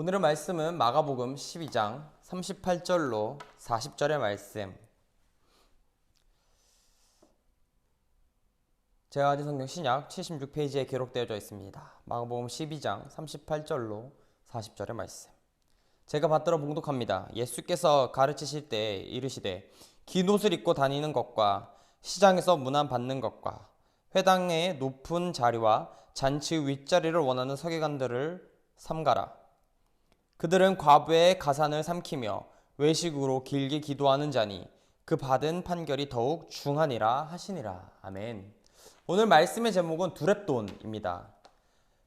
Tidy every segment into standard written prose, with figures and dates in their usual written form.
오늘의 말씀은 마가복음 12장 38절로 40절의 말씀. 제가 가진 성경 신약 76페이지에 기록되어져 있습니다. 마가복음 12장 38절로 40절의 말씀. 제가 받들어 봉독합니다. 예수께서 가르치실 때 이르시되 긴 옷을 입고 다니는 것과 시장에서 문안 받는 것과 회당의 높은 자리와 잔치 윗자리를 원하는 서기관들을 삼가라. 그들은 과부의 가산을 삼키며 외식으로 길게 기도하는 자니 그 받은 판결이 더욱 중하니라 하시니라. 아멘. 오늘 말씀의 제목은 두렙돈입니다.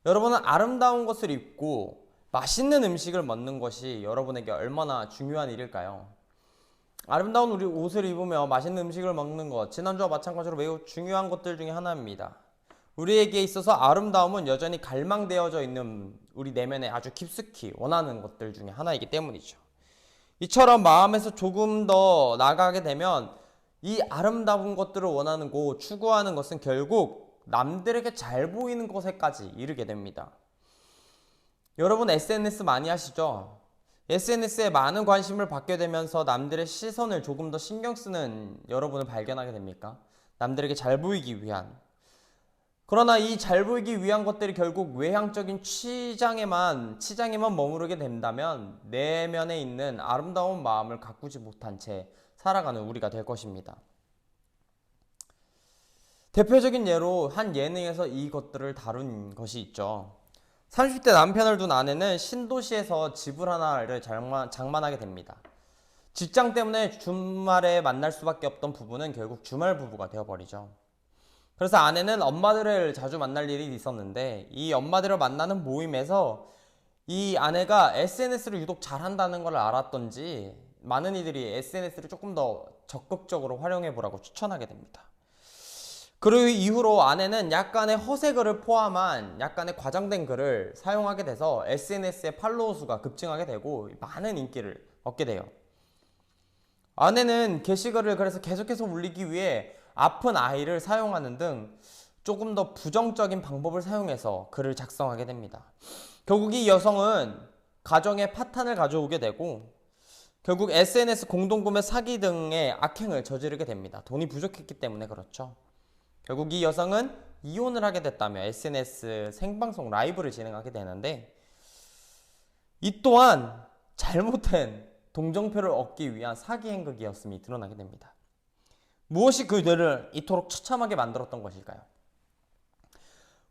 여러분은 아름다운 것을 입고 맛있는 음식을 먹는 것이 여러분에게 얼마나 중요한 일일까요? 아름다운 우리 옷을 입으며 맛있는 음식을 먹는 것, 지난주와 마찬가지로 매우 중요한 것들 중에 하나입니다. 우리에게 있어서 아름다움은 여전히 갈망되어져 있는 우리 내면에 아주 깊숙이 원하는 것들 중에 하나이기 때문이죠. 이처럼 마음에서 조금 더 나아가게 되면 이 아름다운 것들을 원하는 곳, 추구하는 것은 결국 남들에게 잘 보이는 곳에까지 이르게 됩니다. 여러분 SNS 많이 하시죠? SNS에 많은 관심을 받게 되면서 남들의 시선을 조금 더 신경 쓰는 여러분을 발견하게 됩니까? 남들에게 잘 보이기 위한. 그러나 이 잘 보이기 위한 것들이 결국 외향적인 치장에만 머무르게 된다면 내면에 있는 아름다운 마음을 가꾸지 못한 채 살아가는 우리가 될 것입니다. 대표적인 예로 한 예능에서 이것들을 다룬 것이 있죠. 30대 남편을 둔 아내는 신도시에서 집을 하나를 장만하게 됩니다. 직장 때문에 주말에 만날 수밖에 없던 부부는 결국 주말 부부가 되어버리죠. 그래서 아내는 엄마들을 자주 만날 일이 있었는데 이 엄마들을 만나는 모임에서 이 아내가 SNS를 유독 잘한다는 걸 알았던지 많은 이들이 SNS를 조금 더 적극적으로 활용해 보라고 추천하게 됩니다. 그리고 이후로 아내는 약간의 허세글을 포함한 약간의 과장된 글을 사용하게 돼서 SNS의 팔로워 수가 급증하게 되고 많은 인기를 얻게 돼요. 아내는 게시글을 그래서 계속해서 올리기 위해 아픈 아이를 사용하는 등 조금 더 부정적인 방법을 사용해서 글을 작성하게 됩니다. 결국 이 여성은 가정에 파탄을 가져오게 되고 결국 SNS 공동구매 사기 등의 악행을 저지르게 됩니다. 돈이 부족했기 때문에 그렇죠. 결국 이 여성은 이혼을 하게 됐다며 SNS 생방송 라이브를 진행하게 되는데 이 또한 잘못된 동정표를 얻기 위한 사기 행각이었음이 드러나게 됩니다. 무엇이 그들을 이토록 처참하게 만들었던 것일까요?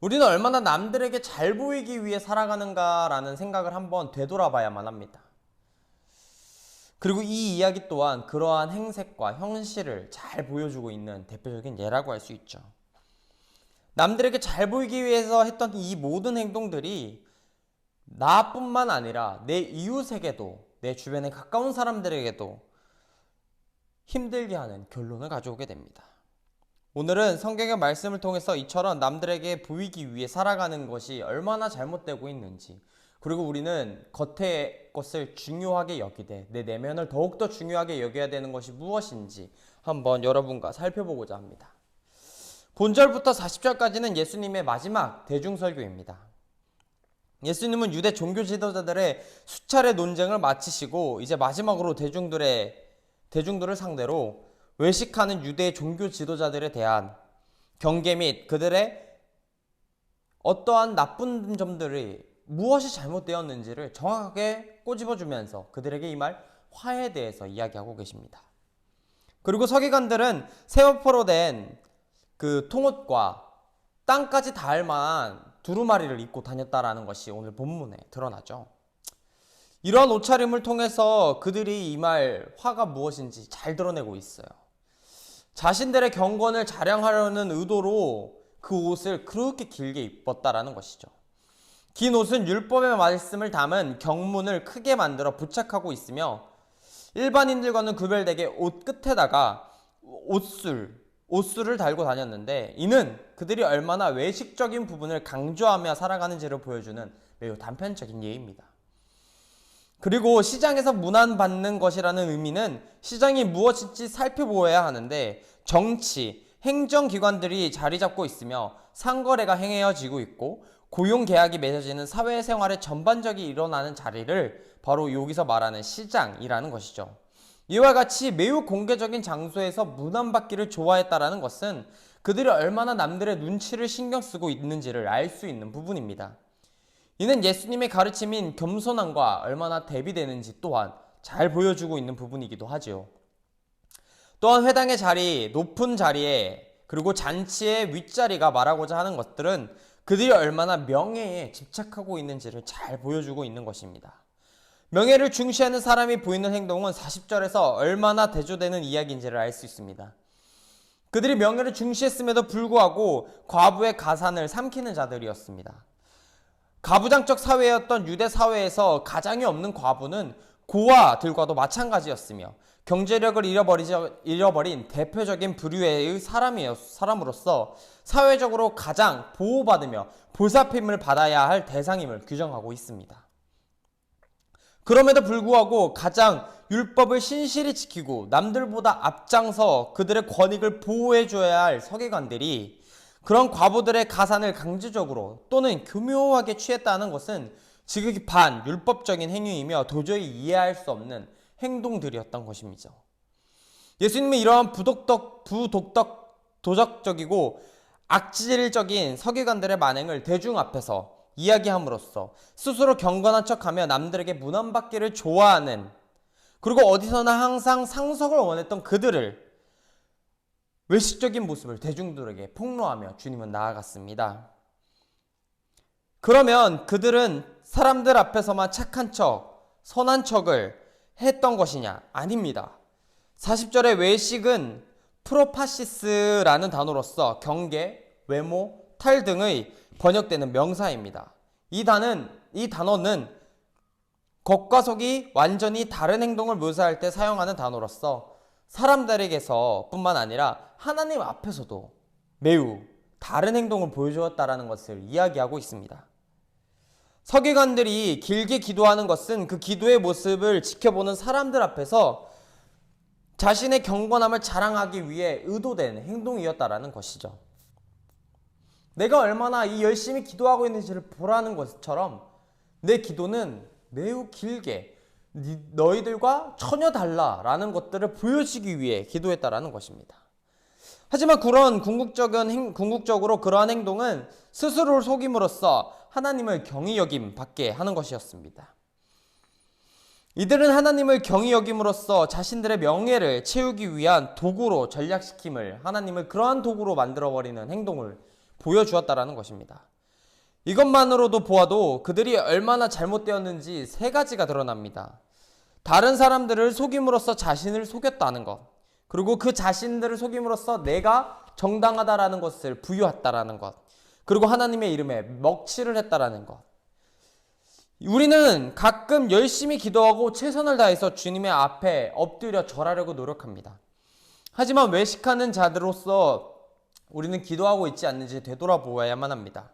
우리는 얼마나 남들에게 잘 보이기 위해 살아가는가라는 생각을 한번 되돌아봐야만 합니다. 그리고 이 이야기 또한 그러한 행색과 현실을 잘 보여주고 있는 대표적인 예라고 할 수 있죠. 남들에게 잘 보이기 위해서 했던 이 모든 행동들이 나뿐만 아니라 내 이웃에게도, 내 주변에 가까운 사람들에게도 힘들게 하는 결론을 가져오게 됩니다. 오늘은 성경의 말씀을 통해서 이처럼 남들에게 보이기 위해 살아가는 것이 얼마나 잘못되고 있는지, 그리고 우리는 겉의 것을 중요하게 여기되 내 내면을 더욱더 중요하게 여겨야 되는 것이 무엇인지 한번 여러분과 살펴보고자 합니다. 본절부터 40절까지는 예수님의 마지막 대중설교입니다. 예수님은 유대 종교 지도자들의 수차례 논쟁을 마치시고 이제 마지막으로 대중들을 상대로 외식하는 유대 종교 지도자들에 대한 경계 및 그들의 어떠한 나쁜 점들이 무엇이 잘못되었는지를 정확하게 꼬집어주면서 그들에게 임할 화해에 대해서 이야기하고 계십니다. 그리고 서기관들은 세마포로 된 그 통옷과 땅까지 닿을 만한 두루마리를 입고 다녔다라는 것이 오늘 본문에 드러나죠. 이러한 옷차림을 통해서 그들이 임할 화가 무엇인지 잘 드러내고 있어요. 자신들의 경건을 자랑하려는 의도로 그 옷을 그렇게 길게 입었다라는 것이죠. 긴 옷은 율법의 말씀을 담은 경문을 크게 만들어 부착하고 있으며 일반인들과는 구별되게 옷 끝에다가 옷술을 달고 다녔는데 이는 그들이 얼마나 외식적인 부분을 강조하며 살아가는지를 보여주는 매우 단편적인 예입니다. 그리고 시장에서 문안받는 것이라는 의미는 시장이 무엇인지 살펴보아야 하는데 정치, 행정기관들이 자리 잡고 있으며 상거래가 행해지고 있고 고용 계약이 맺어지는 사회생활의 전반적이 일어나는 자리를 바로 여기서 말하는 시장이라는 것이죠. 이와 같이 매우 공개적인 장소에서 문안받기를 좋아했다라는 것은 그들이 얼마나 남들의 눈치를 신경 쓰고 있는지를 알 수 있는 부분입니다. 이는 예수님의 가르침인 겸손함과 얼마나 대비되는지 또한 잘 보여주고 있는 부분이기도 하지요. 또한 회당의 자리, 높은 자리에 그리고 잔치의 윗자리가 말하고자 하는 것들은 그들이 얼마나 명예에 집착하고 있는지를 잘 보여주고 있는 것입니다. 명예를 중시하는 사람이 보이는 행동은 40절에서 얼마나 대조되는 이야기인지를 알 수 있습니다. 그들이 명예를 중시했음에도 불구하고 과부의 가산을 삼키는 자들이었습니다. 가부장적 사회였던 유대 사회에서 가장이 없는 과부는 고아들과도 마찬가지였으며 경제력을 잃어버린 대표적인 부류의 사람으로서 사회적으로 가장 보호받으며 보살핌을 받아야 할 대상임을 규정하고 있습니다. 그럼에도 불구하고 가장 율법을 신실히 지키고 남들보다 앞장서 그들의 권익을 보호해줘야 할 서기관들이 그런 과부들의 가산을 강제적으로 또는 교묘하게 취했다는 것은 지극히 반율법적인 행위이며 도저히 이해할 수 없는 행동들이었던 것입니다. 예수님은 이러한 도덕적이고 악질적인 서기관들의 만행을 대중 앞에서 이야기함으로써 스스로 경건한 척하며 남들에게 문안받기를 좋아하는 그리고 어디서나 항상 상석을 원했던 그들을 외식적인 모습을 대중들에게 폭로하며 주님은 나아갔습니다. 그러면 그들은 사람들 앞에서만 착한 척, 선한 척을 했던 것이냐? 아닙니다. 40절의 외식은 프로파시스라는 단어로서 경계, 외모, 탈 등의 번역되는 명사입니다. 이 단어는 겉과 속이 완전히 다른 행동을 묘사할 때 사용하는 단어로서 사람들에게서 뿐만 아니라 하나님 앞에서도 매우 다른 행동을 보여주었다라는 것을 이야기하고 있습니다. 서기관들이 길게 기도하는 것은 그 기도의 모습을 지켜보는 사람들 앞에서 자신의 경건함을 자랑하기 위해 의도된 행동이었다라는 것이죠. 내가 얼마나 열심히 기도하고 있는지를 보라는 것처럼 내 기도는 매우 길게 너희들과 전혀 달라라는 것들을 보여주기 위해 기도했다라는 것입니다. 하지만 그런 궁극적으로 그러한 행동은 스스로를 속임으로써 하나님을 경히 여김 받게 하는 것이었습니다. 이들은 하나님을 경히 여김으로써 자신들의 명예를 채우기 위한 도구로 전략시킴을 하나님을 그러한 도구로 만들어버리는 행동을 보여주었다라는 것입니다. 이것만으로도 보아도 그들이 얼마나 잘못되었는지 세 가지가 드러납니다. 다른 사람들을 속임으로써 자신을 속였다는 것, 그리고 그 자신들을 속임으로써 내가 정당하다라는 것을 부유했다라는 것, 그리고 하나님의 이름에 먹칠을 했다라는 것. 우리는 가끔 열심히 기도하고 최선을 다해서 주님의 앞에 엎드려 절하려고 노력합니다. 하지만 외식하는 자들로서 우리는 기도하고 있지 않는지 되돌아보아야만 합니다.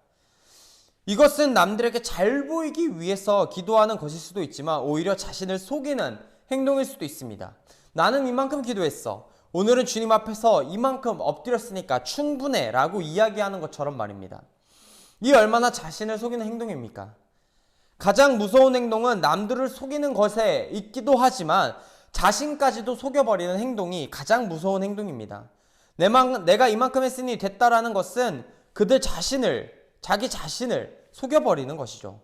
이것은 남들에게 잘 보이기 위해서 기도하는 것일 수도 있지만 오히려 자신을 속이는 행동일 수도 있습니다. 나는 이만큼 기도했어. 오늘은 주님 앞에서 이만큼 엎드렸으니까 충분해 라고 이야기하는 것처럼 말입니다. 이 얼마나 자신을 속이는 행동입니까? 가장 무서운 행동은 남들을 속이는 것에 있기도 하지만 자신까지도 속여버리는 행동이 가장 무서운 행동입니다. 내가 이만큼 했으니 됐다라는 것은 그들 자기 자신을 속여버리는 것이죠.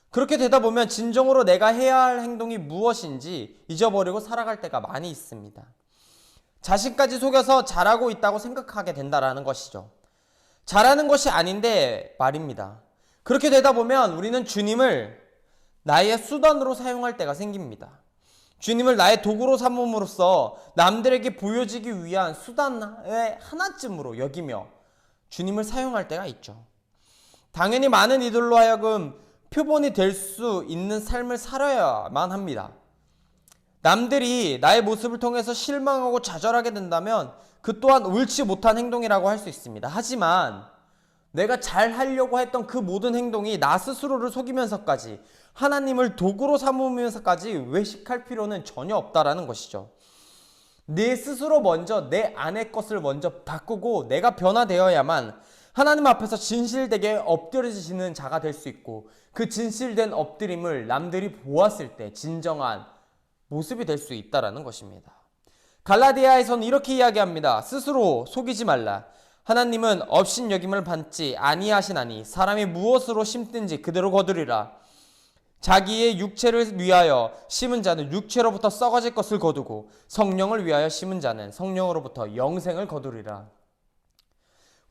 그렇게 되다 보면 진정으로 내가 해야 할 행동이 무엇인지 잊어버리고 살아갈 때가 많이 있습니다. 자신까지 속여서 잘하고 있다고 생각하게 된다라는 것이죠. 잘하는 것이 아닌데 말입니다. 그렇게 되다 보면 우리는 주님을 나의 수단으로 사용할 때가 생깁니다. 주님을 나의 도구로 삼음으로써 남들에게 보여지기 위한 수단의 하나쯤으로 여기며 주님을 사용할 때가 있죠. 당연히 많은 이들로 하여금 표본이 될 수 있는 삶을 살아야만 합니다. 남들이 나의 모습을 통해서 실망하고 좌절하게 된다면 그 또한 옳지 못한 행동이라고 할 수 있습니다. 하지만 내가 잘 하려고 했던 그 모든 행동이 나 스스로를 속이면서까지 하나님을 도구로 삼으면서까지 외식할 필요는 전혀 없다라는 것이죠. 내 스스로 먼저 내 안의 것을 먼저 바꾸고 내가 변화되어야만 하나님 앞에서 진실되게 엎드려지시는 자가 될 수 있고, 그 진실된 엎드림을 남들이 보았을 때 진정한 모습이 될 수 있다라는 것입니다. 갈라디아에서는 이렇게 이야기합니다. 스스로 속이지 말라. 하나님은 업신여김을 받지 아니하시나니 사람이 무엇으로 심든지 그대로 거두리라. 자기의 육체를 위하여 심은 자는 육체로부터 썩어질 것을 거두고 성령을 위하여 심은 자는 성령으로부터 영생을 거두리라.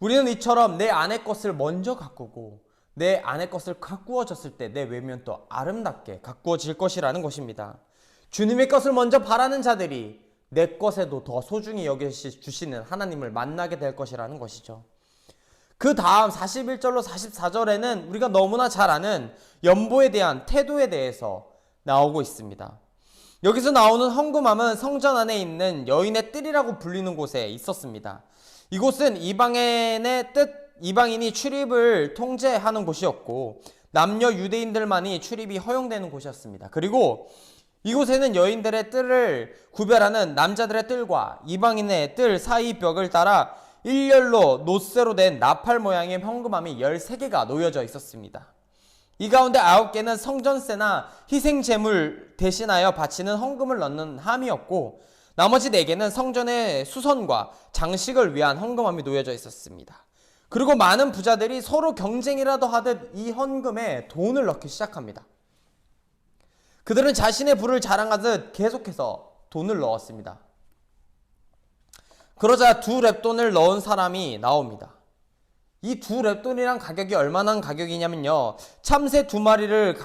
우리는 이처럼 내 안의 것을 먼저 가꾸고 내 안의 것을 가꾸어졌을 때 내 외면도 아름답게 가꾸어질 것이라는 것입니다. 주님의 것을 먼저 바라는 자들이 내 것에도 더 소중히 여겨주시는 하나님을 만나게 될 것이라는 것이죠. 그 다음 41절로 44절에는 우리가 너무나 잘 아는 연보에 대한 태도에 대해서 나오고 있습니다. 여기서 나오는 헝금함은 성전 안에 있는 여인의 뜰이라고 불리는 곳에 있었습니다. 이곳은 이방인이 출입을 통제하는 곳이었고 남녀 유대인들만이 출입이 허용되는 곳이었습니다. 그리고 이곳에는 여인들의 뜰을 구별하는 남자들의 뜰과 이방인의 뜰 사이 벽을 따라 일렬로 노쇠로 된 나팔 모양의 헝금함이 13개가 놓여져 있었습니다. 이 가운데 9개는 성전세나 희생제물 대신하여 바치는 헌금을 넣는 함이었고, 나머지 4개는 성전의 수선과 장식을 위한 헌금함이 놓여져 있었습니다. 그리고 많은 부자들이 서로 경쟁이라도 하듯 이 헌금에 돈을 넣기 시작합니다. 그들은 자신의 부를 자랑하듯 계속해서 돈을 넣었습니다. 그러자 2렙돈을 넣은 사람이 나옵니다. 이 2렙돈이란 가격이 얼마나 가격이냐면요, 참새 2마리를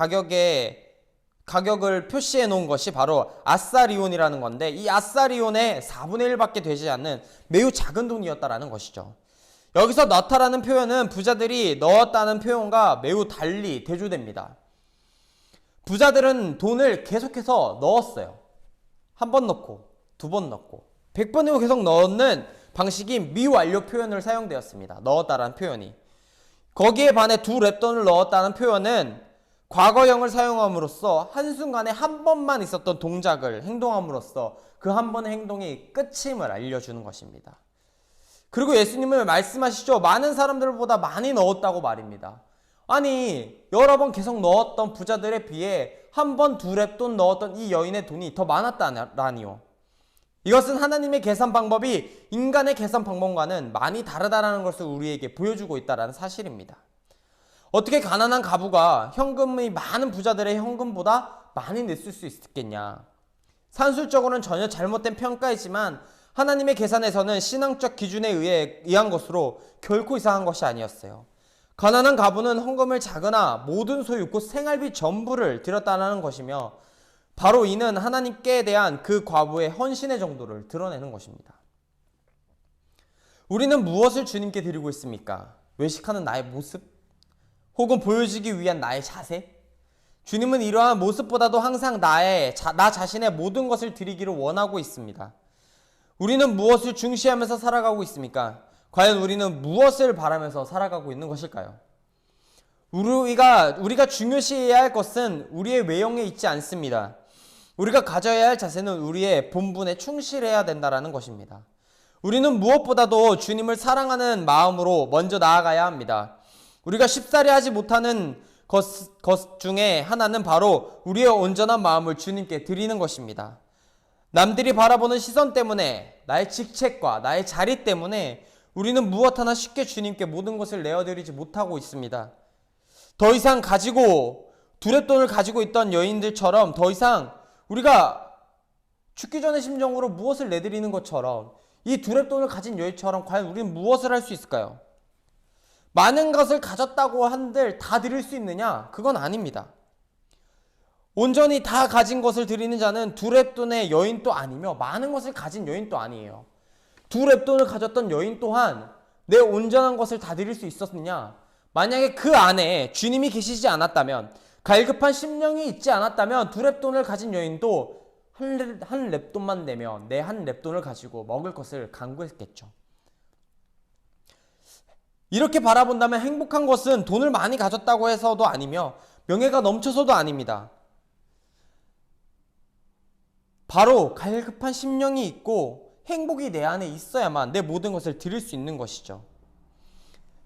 가격을 표시해 놓은 것이 바로 아사리온이라는 건데, 이 아사리온의 4분의 1밖에 되지 않는 매우 작은 돈이었다라는 것이죠. 여기서 넣다라는 표현은 부자들이 넣었다는 표현과 매우 달리 대조됩니다. 부자들은 돈을 계속해서 넣었어요. 한 번 넣고 2번 넣고 100번이고 계속 넣는 방식이 미완료 표현을 사용되었습니다. 넣었다라는 표현이. 거기에 반해 2렙돈을 넣었다는 표현은 과거형을 사용함으로써 한순간에 한 번만 있었던 동작을 행동함으로써 그 한 번의 행동이 끝임을 알려주는 것입니다. 그리고 예수님은 말씀하시죠. 많은 사람들보다 많이 넣었다고 말입니다. 아니, 여러 번 계속 넣었던 부자들에 비해 한 번 2렙돈 넣었던 이 여인의 돈이 더 많았다라니요. 이것은 하나님의 계산 방법이 인간의 계산 방법과는 많이 다르다는 것을 우리에게 보여주고 있다는 사실입니다. 어떻게 가난한 가부가 현금이 많은 부자들의 현금보다 많이 냈을 수 있겠냐? 산술적으로는 전혀 잘못된 평가이지만 하나님의 계산에서는 신앙적 기준에 의한 것으로 결코 이상한 것이 아니었어요. 가난한 가부는 헌금을 작으나 모든 소유 곧 생활비 전부를 드렸다는 것이며, 바로 이는 하나님께 대한 그 과부의 헌신의 정도를 드러내는 것입니다. 우리는 무엇을 주님께 드리고 있습니까? 외식하는 나의 모습? 혹은 보여주기 위한 나의 자세? 주님은 이러한 모습보다도 항상 나 자신의 모든 것을 드리기를 원하고 있습니다. 우리는 무엇을 중시하면서 살아가고 있습니까? 과연 우리는 무엇을 바라면서 살아가고 있는 것일까요? 우리가 중요시해야 할 것은 우리의 외형에 있지 않습니다. 우리가 가져야 할 자세는 우리의 본분에 충실해야 된다는 것입니다. 우리는 무엇보다도 주님을 사랑하는 마음으로 먼저 나아가야 합니다. 우리가 쉽사리 하지 못하는 것 중에 하나는 바로 우리의 온전한 마음을 주님께 드리는 것입니다. 남들이 바라보는 시선 때문에, 나의 직책과 나의 자리 때문에 우리는 무엇 하나 쉽게 주님께 모든 것을 내어드리지 못하고 있습니다. 더 이상 2렙돈을 가지고 있던 여인들처럼 더 이상 우리가 죽기 전의 심정으로 무엇을 내드리는 것처럼, 이 2렙돈을 가진 여인처럼 과연 우리는 무엇을 할 수 있을까요? 많은 것을 가졌다고 한들 다 드릴 수 있느냐? 그건 아닙니다. 온전히 다 가진 것을 드리는 자는 2렙돈의 여인도 아니며 많은 것을 가진 여인도 아니에요. 2렙돈을 가졌던 여인 또한 내 온전한 것을 다 드릴 수 있었느냐? 만약에 그 안에 주님이 계시지 않았다면, 갈급한 심령이 있지 않았다면 2렙돈을 가진 여인도 한 렙돈만 내면 내 한 렙돈을 가지고 먹을 것을 간구했겠죠. 이렇게 바라본다면 행복한 것은 돈을 많이 가졌다고 해서도 아니며 명예가 넘쳐서도 아닙니다. 바로 갈급한 심령이 있고 행복이 내 안에 있어야만 내 모든 것을 드릴 수 있는 것이죠.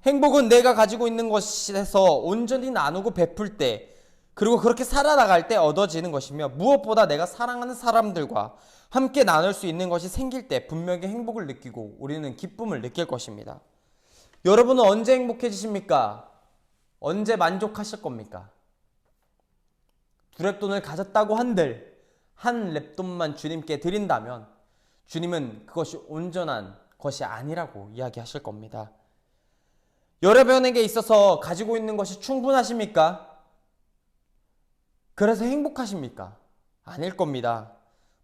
행복은 내가 가지고 있는 것에서 온전히 나누고 베풀 때, 그리고 그렇게 살아나갈 때 얻어지는 것이며, 무엇보다 내가 사랑하는 사람들과 함께 나눌 수 있는 것이 생길 때 분명히 행복을 느끼고 우리는 기쁨을 느낄 것입니다. 여러분은 언제 행복해지십니까? 언제 만족하실 겁니까? 두 랩돈을 가졌다고 한들 한 랩돈만 주님께 드린다면 주님은 그것이 온전한 것이 아니라고 이야기하실 겁니다. 여러분에게 있어서 가지고 있는 것이 충분하십니까? 그래서 행복하십니까? 아닐 겁니다.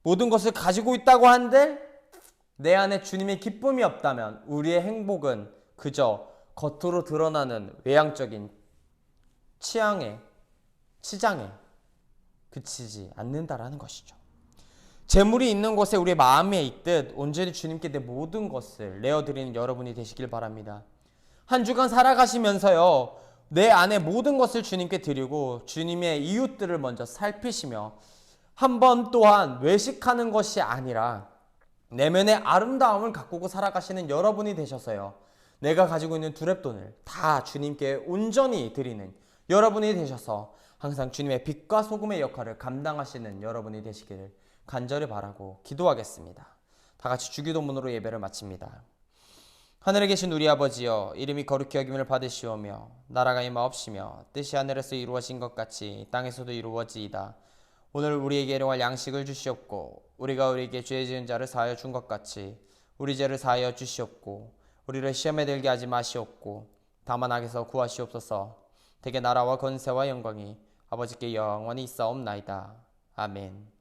모든 것을 가지고 있다고 한들 내 안에 주님의 기쁨이 없다면 우리의 행복은 그저 겉으로 드러나는 외향적인 치장에 그치지 않는다라는 것이죠. 재물이 있는 곳에 우리의 마음에 있듯 온전히 주님께 내 모든 것을 내어드리는 여러분이 되시길 바랍니다. 한 주간 살아가시면서요, 내 안에 모든 것을 주님께 드리고 주님의 이웃들을 먼저 살피시며 한 번 또한 외식하는 것이 아니라 내면의 아름다움을 가꾸고 살아가시는 여러분이 되셔서요, 내가 가지고 있는 두 랩돈을 다 주님께 온전히 드리는 여러분이 되셔서 항상 주님의 빛과 소금의 역할을 감당하시는 여러분이 되시기를 간절히 바라고 기도하겠습니다. 다 같이 주기도문으로 예배를 마칩니다. 하늘에 계신 우리 아버지여, 이름이 거룩히 여김을 받으시오며 나라가 임하옵시며 뜻이 하늘에서 이루어진 것 같이 땅에서도 이루어지이다. 오늘 우리에게 일용할 양식을 주시옵고 우리가 우리에게 죄 지은 자를 사하여 준 것 같이 우리 죄를 사하여 주시옵고 우리를 시험에 들게 하지 마시옵고 다만 악에서 구하시옵소서. 대개 나라와 권세와 영광이 아버지께 영원히 있사옵나이다. 아멘.